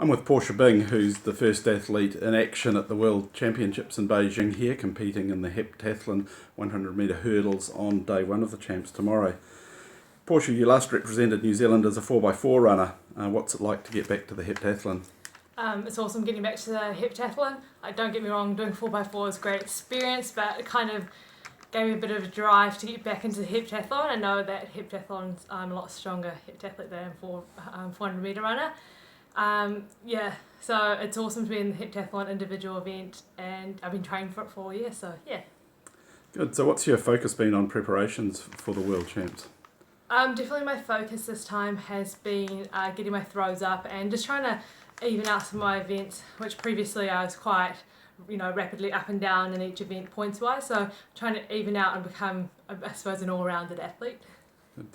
I'm with Portia Big, who's the first athlete in action at the World Championships in Beijing here, competing in the heptathlon 100 metre hurdles on day one of the Champs tomorrow. Portia, you last represented New Zealand as a 4x4 runner. What's it like to get back to the heptathlon? It's awesome getting back to the heptathlon. Don't get me wrong, doing 4x4 is a great experience, but it kind of gave me a bit of a drive to get back into the heptathlon. I know that heptathlon's a lot stronger heptathlete than 400 metre runner. So it's awesome to be in the heptathlon individual event, and I've been training for it for 4 years, so yeah. Good. So what's your focus been on preparations for the World Champs? Definitely my focus this time has been getting my throws up and just trying to even out some of my events, which previously I was quite, rapidly up and down in each event points-wise, so trying to even out and become, I suppose, an all-rounded athlete. Good.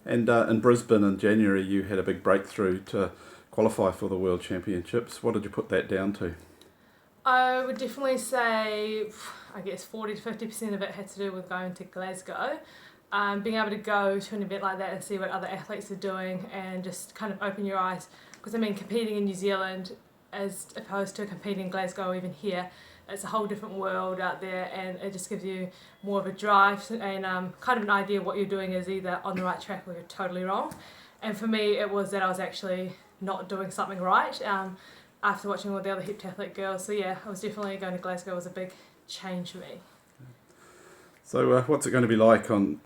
And in Brisbane in January, you had a big breakthrough to qualify for the World Championships. What did you put that down to? I would definitely say, 40 to 50% of it had to do with going to Glasgow. Being able to go to an event like that and see what other athletes are doing and just kind of open your eyes. Because competing in New Zealand as opposed to competing in Glasgow or even here, it's a whole different world out there, and it just gives you more of a drive and kind of an idea of what you're doing is either on the right track or you're totally wrong. And for me, it was that I was actually not doing something right after watching all the other heptathlete girls. So yeah, I was definitely going to Glasgow was a big change for me. So what's it going to be like on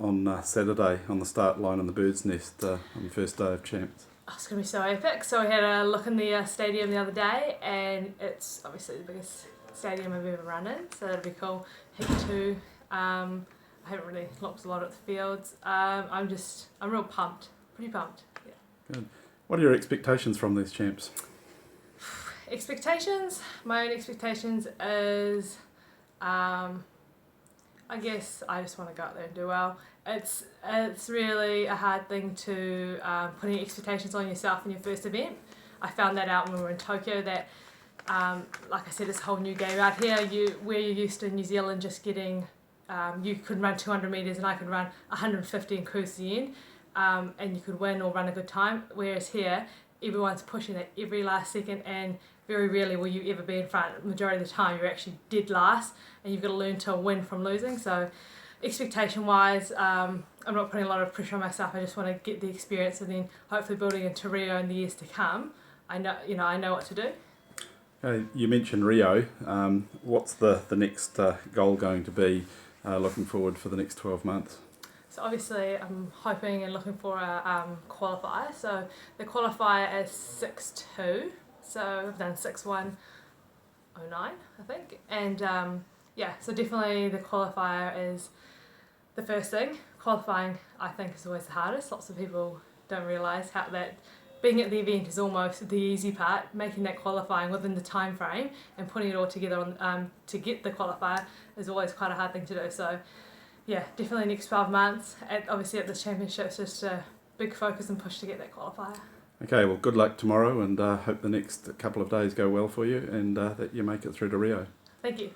Saturday on the start line in the Bird's Nest on the first day of Champs? Oh, it's going to be so epic. So we had a look in the stadium the other day, and it's obviously the biggest stadium I've ever run in, so that'll be cool. Heat 2. I haven't really looked a lot at the fields. I'm real pumped. Pretty pumped. Yeah. Good. What are your expectations from these Champs? Expectations? My own expectations is, I guess I just want to go out there and do well. It's really a hard thing to put any expectations on yourself in your first event. I found that out when we were in Tokyo that, like I said, this whole new game out here, where you're used to in New Zealand just getting, you could run 200 metres and I could run 150 and cruise to the end, and you could win or run a good time, whereas here, everyone's pushing it every last second, and very rarely will you ever be in front. Majority of the time you're actually dead last, and you've got to learn to win from losing. So expectation wise, I'm not putting a lot of pressure on myself. I just want to get the experience, and then hopefully building into Rio in the years to come, I know what to do. You mentioned Rio. What's the next goal going to be looking forward for the next 12 months? So obviously I'm hoping and looking for a qualifier. So the qualifier is 6.2. So I've done 6.109, I think. And so definitely the qualifier is the first thing. Qualifying, I think, is always the hardest. Lots of people don't realise how that being at the event is almost the easy part. Making that qualifying within the time frame and putting it all together on to get the qualifier is always quite a hard thing to do. So yeah, definitely next 12 months. Obviously at this championship, it's just a big focus and push to get that qualifier. Okay, well, good luck tomorrow, and hope the next couple of days go well for you, and that you make it through to Rio. Thank you.